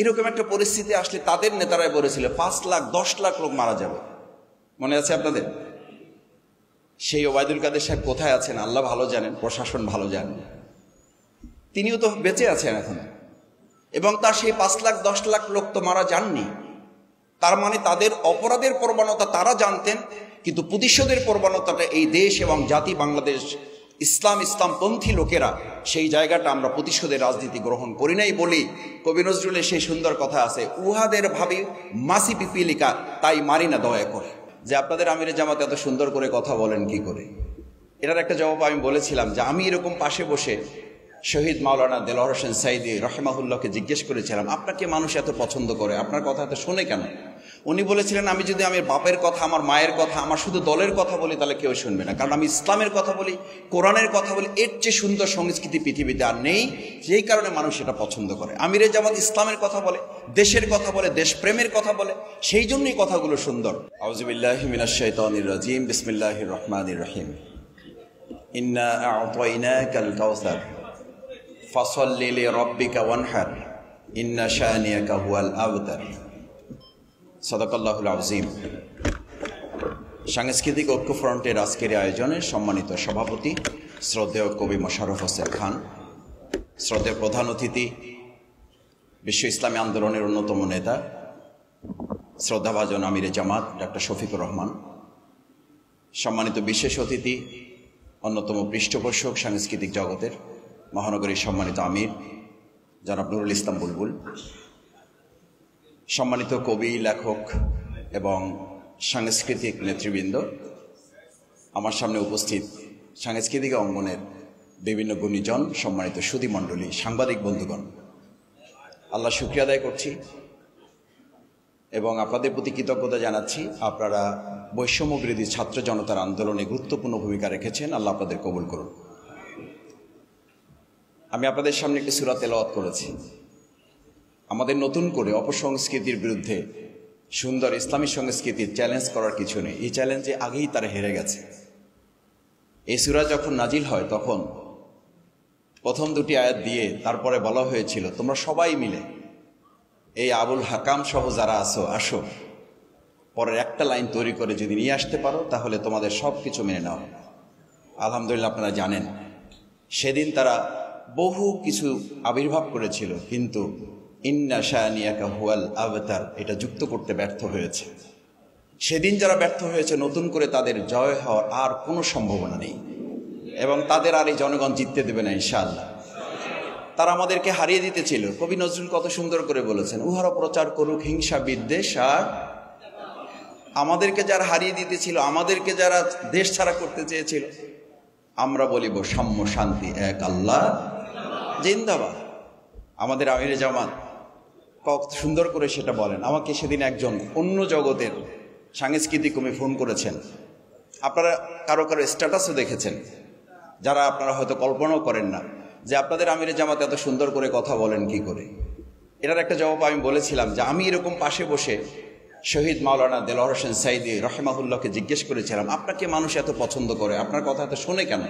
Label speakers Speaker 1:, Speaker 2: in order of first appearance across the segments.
Speaker 1: এরকম একটা পরিস্থিতি আসলে তাদের নেতারাই বলেছিল 5 লাখ 10 লাখ লোক মারা যাবে। মনে আছে আপনাদের? সেই ওবায়দুল কাদের সাহেব কোথায় আছেন আল্লাহ ভালো জানেন, প্রশাসন ভালো জানেন। তিনিও তো বেঁচে আছেন এখন, এবং তার সেই 5 লাখ 10 লাখ লোক তো মারা যাননি। তার মানে তাদের অপরাধের প্রবণতা তারা জানতেন, কিন্তু প্রতিশোধের প্রবণতাটা এই দেশ এবং জাতি বাংলাদেশ ইসলামপন্থী লোকেরা সেই জায়গাটা আমরা প্রতিশোধের রাজনীতি গ্রহণ করি নাই বলি কবি নজরুলের সেই সুন্দর কথা আছে, উহাদের ভাবি মাসি পিপিলিকা তাই মারি না দয়া করে। যে আপনাদের আমিরে জামাত এত সুন্দর করে কথা বলেন কি করে, এটার একটা জবাব আমি বলেছিলাম যে আমি এরকম পাশে বসে শহীদ মাওলানা দেলোয়ার হোসেন সাইদি রহমাহুল্লাহকে জিজ্ঞেস করেছিলাম, আপনাকে মানুষ এত পছন্দ করে, আপনার কথা এত শোনে কেন? উনি বলেছিলেন, আমি যদি আমার বাপের কথা, আমার মায়ের কথা, আমার শুধু দলের কথা বলি তাহলে কেউ শুনবে না, কারণ আমি ইসলামের কথা বলি, কোরআনের কথা বলি, এর চেয়ে সুন্দর সংস্কৃতি পৃথিবীতে আর নেই, যেই কারণে মানুষ এটা পছন্দ করে। আমিরে জামাত ইসলামের কথা বলে, দেশের কথা বলে, দেশপ্রেমের কথা বলে, সেই জন্যই কথাগুলো সুন্দর। আউযুবিল্লাহি মিনাশ শাইতানির রাজিম, বিসমিল্লাহির রহমানির রহিম। ইন্না আ'তাইনাকাল কাউসার ফাসাল্লি লিরাব্বিকা ওয়ানহার ইন্না শানিয়াকা হুয়াল আবতার। সাদাকাল্লাহুল আযীম। সাংস্কৃতিক ঐক্য ফ্রন্টের আজকের আয়োজনের সম্মানিত সভাপতি শ্রদ্ধেয় কবি মোশাররফ হোসেন খান, শ্রদ্ধেয় প্রধান অতিথি বিশ্ব ইসলামী আন্দোলনের অন্যতম নেতা শ্রদ্ধাভাজন আমিরে জামাত ডক্টর শফিকুর রহমান, সম্মানিত বিশেষ অতিথি অন্যতম পৃষ্ঠপোষক সাংস্কৃতিক জগতের মহানগরীর সম্মানিত আমির জনাব নুরুল ইসলাম বুলবুল, সম্মানিত কবি, লেখক এবং সাংস্কৃতিক নেতৃবৃন্দ, আমার সামনে উপস্থিত সাংস্কৃতিক অঙ্গনের বিভিন্ন গুণীজন, সম্মানিত সুধীমণ্ডলী, সাংবাদিক বন্ধুগণ, আল্লাহ শুকরিয়া আদায় করছি এবং আপনাদের প্রতি কৃতজ্ঞতা জানাচ্ছি। আপনারা বৈষম্যবিরোধী ছাত্র জনতার আন্দোলনে গুরুত্বপূর্ণ ভূমিকা রেখেছেন, আল্লাহ আপনাদের কবুল করুন। আমি আপনাদের সামনে একটি সূরা তেলাওয়াত করেছি। আমাদের নতুন করে অপসংস্কৃতির বিরুদ্ধে সুন্দর ইসলামী সংস্কৃতির চ্যালেঞ্জ করার কিছু নেই, এই চ্যালেঞ্জে আগেই তারা হেরে গেছে। এই সূরা যখন নাজিল হয় তখন প্রথম দুটি আয়াত দিয়ে তারপরে বলা হয়েছিল, তোমরা সবাই মিলে এই আবুল হাকাম সহ যারা আসো, পরের একটা লাইন তৈরি করে যদি নিয়ে আসতে পারো তাহলে তোমাদের সব কিছু মেনে নাও। আলহামদুলিল্লাহ, আপনারা জানেন সেদিন তারা বহু কিছু আবির্ভাব করেছিল, কিন্তু ইন্না শানিয়াকা হুয়াল আবতার এটা যুক্ত করতে ব্যর্থ হয়েছে। সেদিন যারা ব্যর্থ হয়েছে, নতুন করে তাদের জয় হওয়ার আর কোনো সম্ভাবনা নেই এবং তাদের আর এই জনগণ জিততে দেবে না ইনশাআল্লাহ। তারা আমাদেরকে হারিয়ে দিতে ছিল। কবি নজরুল কত সুন্দর করে বলেছেন, উহারা প্রচার করুক হিংসা বিদ্বেষ, আর আমাদেরকে যারা হারিয়ে দিতেছিল, আমাদেরকে যারা দেশ ছাড়া করতে চেয়েছিল, আমরা বলিব সাম্য শান্তি এক আল্লাহ জিন্দাবাদ। আমাদের আমিরে জামাত কত সুন্দর করে সেটা বলেন। আমাকে সেদিন একজন অন্য জগতের সাংস্কৃতিক কর্মী ফোন করেছেন, আপনারা কারো কারো স্ট্যাটাসও দেখেছেন, যারা আপনারা হয়তো কল্পনাও করেন না যে আপনাদের আমিরে জামাত এত সুন্দর করে কথা বলেন কি করে। এটার একটা জবাব আমি বলেছিলাম যে আমি এরকম পাশে বসে শহীদ মাওলানা দেলোয়ার হোসেন সাইদি রহমাহুল্লাহকে জিজ্ঞেস করেছিলাম, আপনাকে মানুষ এত পছন্দ করে, আপনার কথা এত শোনে কেন?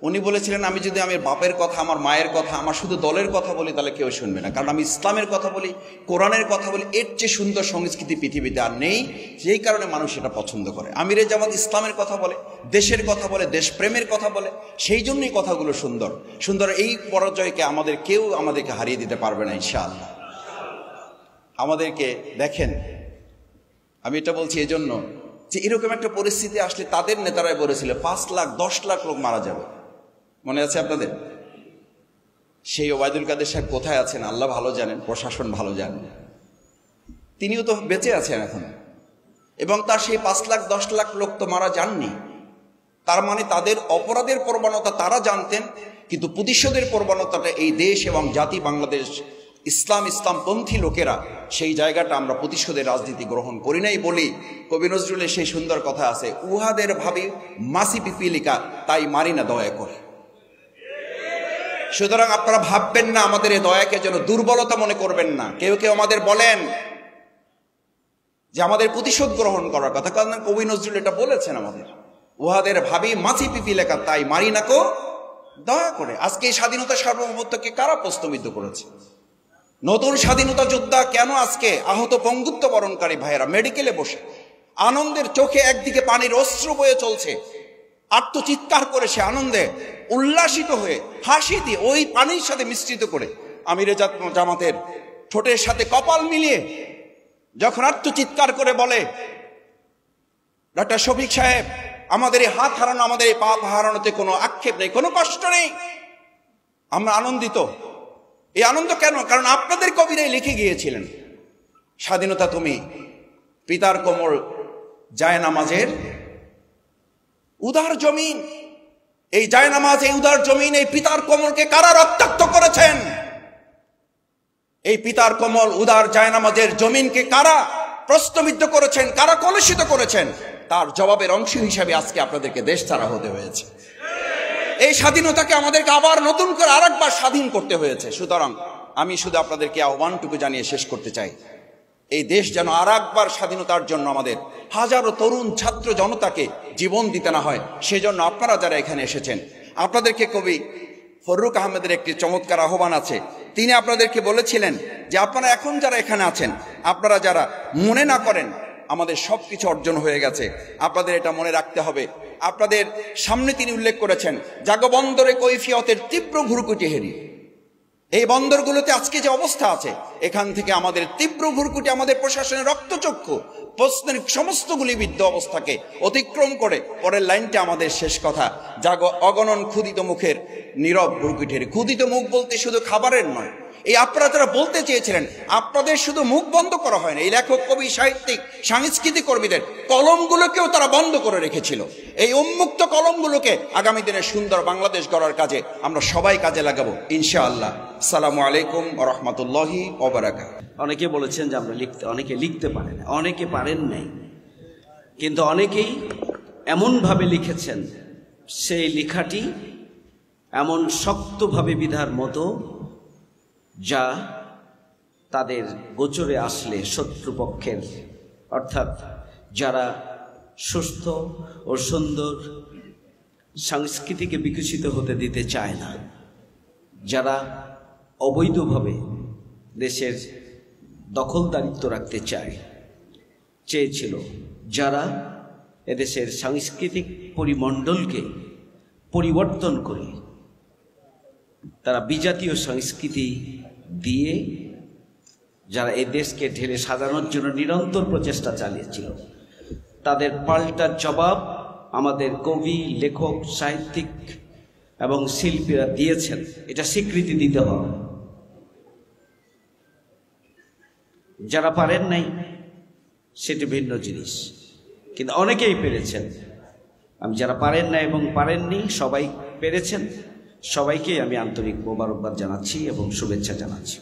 Speaker 1: উনি বলেছিলেন, আমি যদি আমার বাপের কথা, আমার মায়ের কথা, আমার শুধু দলের কথা বলি তাহলে কেউ শুনবে না, কারণ আমি ইসলামের কথা বলি, কোরআনের কথা বলি, এর চেয়ে সুন্দর সংস্কৃতি পৃথিবীতে আর নেই, যেই কারণে মানুষ এটা পছন্দ করে। আমিরে জামাত ইসলামের কথা বলে, দেশের কথা বলে, দেশপ্রেমের কথা বলে, সেই জন্যই কথাগুলো সুন্দর সুন্দর। এই পরাজয়কে আমাদেরকে হারিয়ে দিতে পারবে না ইনশাআল্লাহ। আমাদেরকে দেখেন, আমি এটা বলছি এই জন্য যে এরকম একটা পরিস্থিতি আসলে তাদের নেতারাই বলেছিল 5 লাখ 10 লাখ লোক মারা যাবে। মনে আছে আপনাদের? সেই ওবায়দুল কাদের সাহেব কোথায় আছেন আল্লাহ ভালো জানেন, প্রশাসন ভালো জানেন। তিনিও তো বেঁচে আছেন এখন, এবং তার সেই 5 লাখ 10 লাখ লোক তো মারা যাননি। তার মানে তাদের অপরাধের প্রবণতা তারা জানতেন, কিন্তু প্রতিশোধের প্রবণতাটা এই দেশ এবং জাতি বাংলাদেশ ইসলামপন্থী লোকেরা সেই জায়গাটা আমরা প্রতিশোধের রাজনীতি গ্রহণ করি নাই বলি কবি নজরুলের সেই সুন্দর কথা আছে, উহাদের ভাবি মাসি পিপিলিকা তাই মারি না দয়া করে। সুতরাং আপনারা ভাববেন না আমাদের এই দয়াকে যেন দুর্বলতা মনে করবেন না। কেউ কেউ আমাদের বলেন যে আমাদের প্রতিশোধ গ্রহণ করার কথা, কারণ কবি নজরুল এটা বলেছেন আমাদের, উহাদের ভাবি মাসি পিপিলিকা তাই মারি না কো দয়া করে। আজকে এই স্বাধীনতা সার্বভৌমত্বকে কারা প্রশ্নবিদ্ধ করেছে? নতুন স্বাধীনতা যোদ্ধা কেন আজকে আহত পঙ্গুত্ব বরণকারী ভাইয়েরা মেডিকেলে বসে আনন্দের চোখে একদিকে পানির অশ্রু বয়ে চলছে, আত্মচিৎকার করে সে আনন্দে উল্লাসিত হয়ে হাসি দিয়ে ওই পানির সাথে মিশ্রিত করে আমিরে জামাতের ঠোঁটের সাথে কপাল মিলিয়ে যখন আত্মচিৎকার করে বলে, ডক্টর শফিক সাহেব, আমাদের এই হাত হারানো, আমাদের এই পা হারানোতে কোনো আক্ষেপ নেই, কোনো কষ্ট নেই, আমরা আনন্দিত। এই আনন্দ কেন? কারণ আপনাদের কবিরাই লিখে গিয়েছিলেন, স্বাধীনতা তুমি পিতার কোমল জায়নামাজের উদার জমিন। এই জায়নামাজ, এই উদার জমিন, এই পিতার কোমলকে কারা রক্তাক্ত করেছেন? এই পিতার কোমল উদার জায়নামাজের জমিনকে কারা প্রশ্নবিদ্ধ করেছেন, কারা কলুষিত করেছেন? তার জবাবের অংশ হিসাবে আজকে আপনাদেরকে দেশ ছাড়া হতে হয়েছে। এই স্বাধীনতাকে আমাদেরকে আবার নতুন করে আরেকবার স্বাধীন করতে হয়েছে। সুতরাং আমি শুধু আপনাদেরকে আহ্বানটুকু জানিয়ে শেষ করতে চাই, এই দেশ যেন আরেকবার স্বাধীনতার জন্য আমাদের হাজারো তরুণ ছাত্র জনতাকে জীবন দিতে না হয়, সেজন্য আপনারা যারা এখানে এসেছেন, আপনাদেরকে কবি ফররুক আহমেদের একটি চমৎকার আহ্বান আছে। তিনি আপনাদেরকে বলেছিলেন যে আপনারা এখন যারা এখানে আছেন, আপনারা যারা মনে না করেন আমাদের সবকিছু অর্জন হয়ে গেছে, আপনাদের এটা মনে রাখতে হবে। আপনাদের সামনে তিনি উল্লেখ করেছেন, জাগবন্দরে কৈফিয়তের তীব্র ভুরকুটি হেরি। এই বন্দরগুলোতে আজকে যে অবস্থা আছে, এখান থেকে আমাদের তীব্র ভুরকুটি, আমাদের প্রশাসনের রক্তচক্ষু প্রশ্নের সমস্ত গুলিবিদ্ধ অবস্থাকে অতিক্রম করে পরের লাইনটা আমাদের শেষ কথা, অগণন ক্ষুদিত মুখের নীরব ভুরকুটির। ক্ষুদিত মুখ বলতে শুধু খাবারের নয়, এই আপনারা যারা বলতে চেয়েছিলেন, আপনাদের শুধু মুখ বন্ধ করা হয় না, এই লেখক, কবি, সাহিত্যিক, সাংস্কৃতিক কর্মীদের কলমগুলোকেও তারা বন্ধ করে রেখেছিল। এই উন্মুক্ত কলমগুলোকে আগামী দিনের সুন্দর বাংলাদেশ গড়ার কাজে আমরা সবাই কাজে লাগাবো ইনশাআল্লাহ। আসসালামু আলাইকুম ওয়া রাহমাতুল্লাহি ওয়া বারাকাতুহু।
Speaker 2: অনেকে বলেছেন যে আমরা অনেকে লিখতে পারে না, অনেকে পারেন নাই, কিন্তু অনেকেই এমনভাবে লিখেছেন, সেই লেখাটি এমন শক্তভাবে বিধার মতো, যা তাদের গোচরে আসলে শত্রুপক্ষের, অর্থাৎ যারা সুস্থ ও সুন্দর সংস্কৃতিকে বিকশিত হতে দিতে চায় না, যারা অবৈধভাবে দেশের দখলদারিত্ব রাখতে চেয়েছিল, যারা এদেশের সাংস্কৃতিক পরিমণ্ডলকে পরিবর্তন করে তারা বিজাতীয় সংস্কৃতি দিয়ে যারা এই দেশকে ঢেলে সাজানোর জন্য নিরন্তর প্রচেষ্টা চালিয়েছিল, তাদের পাল্টা জবাব আমাদের কবি, লেখক, সাহিত্যিক এবং শিল্পীরা দিয়েছেন। এটা স্বীকৃতি দিতে হবে। যারা পারেন নাই সেটি ভিন্ন জিনিস, কিন্তু অনেকেই পেরেছেন। আমি যারা পারেন না এবং পারেননি, সবাই পেরেছেন, সবাইকে আমি আন্তরিক মোবারকবাদ জানাচ্ছি এবং শুভেচ্ছা জানাচ্ছি।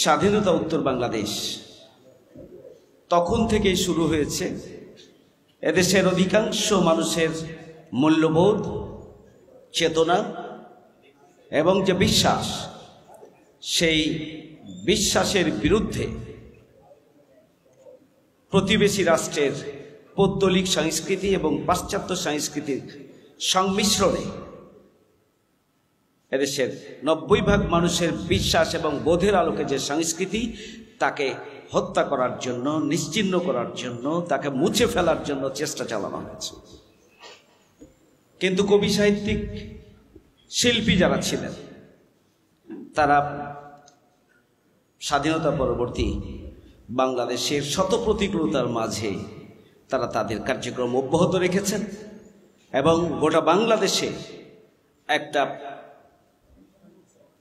Speaker 2: স্বাধীনতা উত্তর বাংলাদেশ তখন থেকেই শুরু হয়েছে। এদেশের অধিকাংশ মানুষের মূল্যবোধ, চেতনা এবং যে বিশ্বাস, সেই বিশ্বাসের বিরুদ্ধে প্রতিবেশী রাষ্ট্রের পৌত্তলিক সংস্কৃতি এবং পাশ্চাত্য সংস্কৃতির সংমিশ্রণে এদেশের 90% মানুষের বিশ্বাস এবং বোধের আলোকে যে সংস্কৃতি, তাকে হত্যা করার জন্য, নিশ্চিহ্ন করার জন্য, তাকে মুছে ফেলার জন্য চেষ্টা চালানো হয়েছে। কিন্তু কবি, সাহিত্যিক, শিল্পী যারা ছিলেন, তারা স্বাধীনতা পরবর্তী বাংলাদেশের শত প্রতিকূলতার মাঝে তারা তাদের কার্যক্রম অব্যাহত রেখেছেন এবং গোটা বাংলাদেশে একটা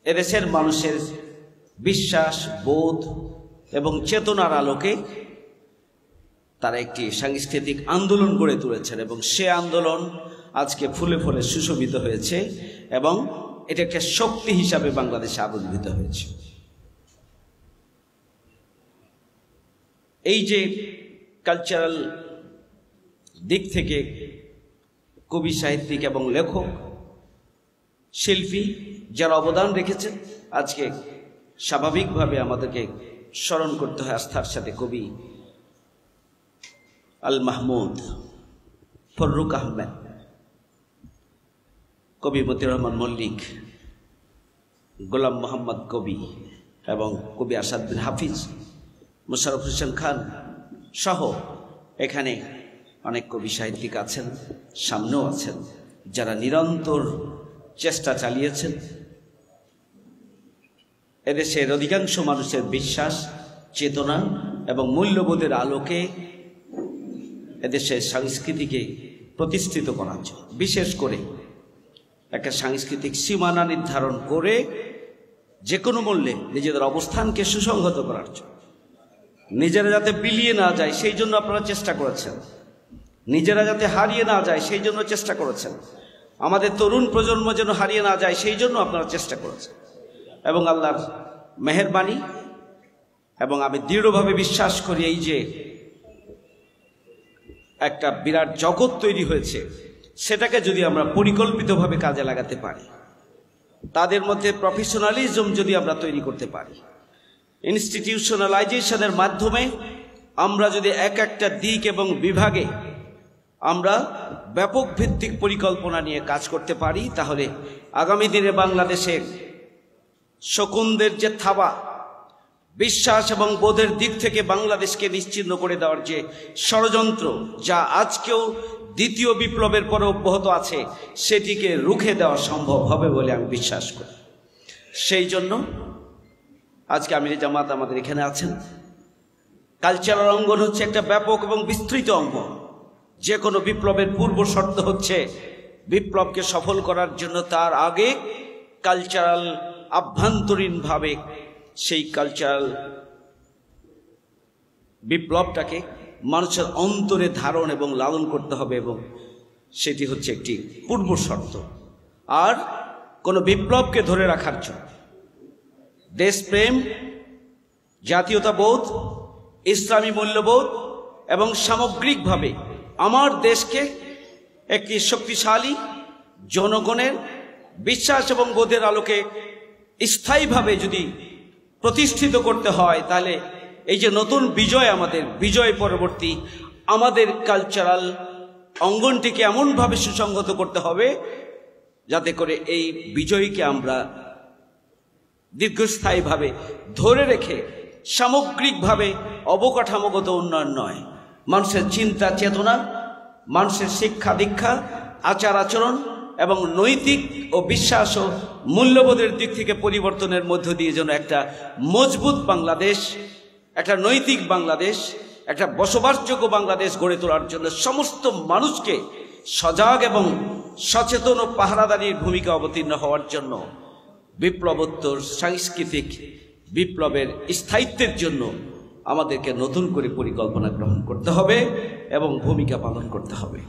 Speaker 2: এদেশের মানুষের বিশ্বাস, বোধ এবং চেতনার আলোকে তারা একটি সাংস্কৃতিক আন্দোলন গড়ে তুলেছেন এবং সে আন্দোলন আজকে ফুলে ফুলে সুশোভিত হয়েছে এবং এটা একটা শক্তি হিসাবে বাংলাদেশে আবির্ভূত হয়েছে। এই যে কালচারাল দিক থেকে কবি, সাহিত্যিক এবং লেখক, শিল্পী যারা অবদান রেখেছেন, আজকে স্বাভাবিকভাবে আমাদেরকে স্মরণ করতে হয় আস্থার সাথে কবি আল মাহমুদ, ফররুক আহমেদ, কবি মতিউর রহমান মল্লিক, গোলাম মোহাম্মদ কবি এবং কবি আসাদ বিন হাফিজ, মোশাররফ হোসেন খান সহ এখানে অনেক কবি সাহিত্যিক আছেন, সামনেও আছেন, যারা নিরন্তর চেষ্টা চালিয়েছেন এদেশের অধিকাংশ মানুষের বিশ্বাস, চেতনা এবং মূল্যবোধের আলোকে এদেশের সংস্কৃতিকে প্রতিষ্ঠিত করার জন্য, বিশেষ করে একটা সাংস্কৃতিক সীমানা নির্ধারণ করে যে কোনো মূল্যে নিজেদের অবস্থানকে সুসংহত করার জন্য, নিজেরা যাতে বিলিয়ে না যায় সেই জন্য আপনারা চেষ্টা করেছেন, নিজেরা যাতে হারিয়ে না যায় সেই জন্য চেষ্টা করেছেন, আমাদের তরুণ প্রজন্ম যেন হারিয়ে না যায় সেই জন্য আপনারা চেষ্টা করেছেন। এবং আল্লাহর মেহেরবানি, এবং আমি দৃঢ়ভাবে বিশ্বাস করি এই যে একটা বিরাট জগৎ তৈরি হয়েছে, সেটাকে যদি আমরা পরিকল্পিতভাবে কাজে লাগাতে পারি, তাদের মধ্যে প্রফেশনালিজম যদি আমরা তৈরি করতে পারি, ইনস্টিটিউশনালাইজেশনের মাধ্যমে আমরা যদি এক একটা দিক এবং বিভাগে আমরা ব্যাপক ভিত্তিক পরিকল্পনা নিয়ে কাজ করতে পারি, তাহলে আগামী দিনে বাংলাদেশের শকুনদের যে থাবা, বিশ্বাস এবং বোধের দিক থেকে বাংলাদেশকে নিশ্চিহ্ন করে দেওয়ার যে ষড়যন্ত্র, যা আজকেও দ্বিতীয় বিপ্লবের পরে অব্যাহত আছে, সেটিকে রুখে দেওয়া সম্ভব হবে বলে আমি বিশ্বাস করি। সেই জন্য আজকে আমির জামাত আমাদের এখানে আছেন। কালচারাল অঙ্গন হচ্ছে একটা ব্যাপক এবং বিস্তৃত অঙ্গন। যে কোনো বিপ্লবের পূর্ব শর্ত হচ্ছে বিপ্লবকে সফল করার জন্য তার আগে কালচারাল, আভ্যন্তরীণভাবে সেই কালচারাল বিপ্লবটাকে মানুষের অন্তরে ধারণ এবং লালন করতে হবে, এবং সেটি হচ্ছে একটি পূর্ব শর্ত। আর কোনো বিপ্লবকে ধরে রাখার জন্য দেশপ্রেম, জাতীয়তাবোধ, ইসলামী মূল্যবোধ এবং সামগ্রিকভাবে আমার দেশকে একটি শক্তিশালী জনগণের বিশ্বাস এবং বোধের আলোকে স্থায়ীভাবে যদি প্রতিষ্ঠিত করতে হয়, তাহলে এই যে নতুন বিজয়, আমাদের বিজয় পরবর্তী আমাদের কালচারাল অঙ্গনটিকে এমনভাবে সুসংহত করতে হবে যাতে করে এই বিজয়ীকে আমরা দীর্ঘস্থায়ীভাবে ধরে রেখে সামগ্রিকভাবে অবকাঠামোগত উন্নয়ন নয়, মানুষের চিন্তা চেতনা, মানুষের শিক্ষা দীক্ষা, আচার আচরণ এবং নৈতিক ও বিশ্বাস ও মূল্যবোধের দিক থেকে পরিবর্তনের মধ্য দিয়ে যেন একটা মজবুত বাংলাদেশ, একটা নৈতিক বাংলাদেশ, একটা বসবাসযোগ্য বাংলাদেশ গড়ে তোলার জন্য সমস্ত মানুষকে সজাগ এবং সচেতন ও পাহারাদারির ভূমিকা অবতীর্ণ হওয়ার জন্য বিপ্লবোত্তর সাংস্কৃতিক বিপ্লবের স্থায়িত্বের জন্য আমাদেরকে নতুন করে পরিকল্পনা গ্রহণ করতে হবে এবং ভূমিকা পালন করতে হবে।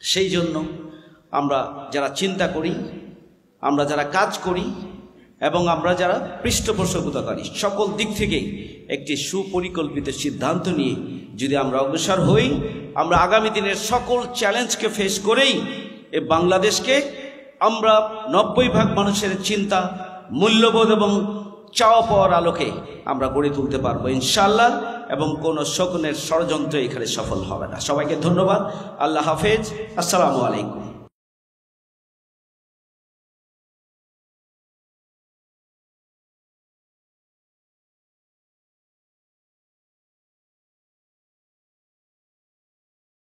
Speaker 2: সেই জন্য আমরা যারা চিন্তা করি, আমরা যারা কাজ করি এবং আমরা যারা পৃষ্ঠপোষকতাকারী, সকল দিক থেকেই একটি সুপরিকল্পিত সিদ্ধান্ত নিয়ে যদি আমরা অগ্রসর হই, আমরা আগামী দিনের সকল চ্যালেঞ্জকে ফেস করেই এই বাংলাদেশকে আমরা 90% মানুষের চিন্তা, মূল্যবোধ এবং চাওয়া পাওয়ার আলোকে আমরা গড়ে তুলতে পারবো ইনশাআল্লাহ, এবং কোনো শকুনের ষড়যন্ত্র এখানে সফল হবে না। সবাইকে ধন্যবাদ। আল্লাহ হাফেজ। আসসালামু আলাইকুম।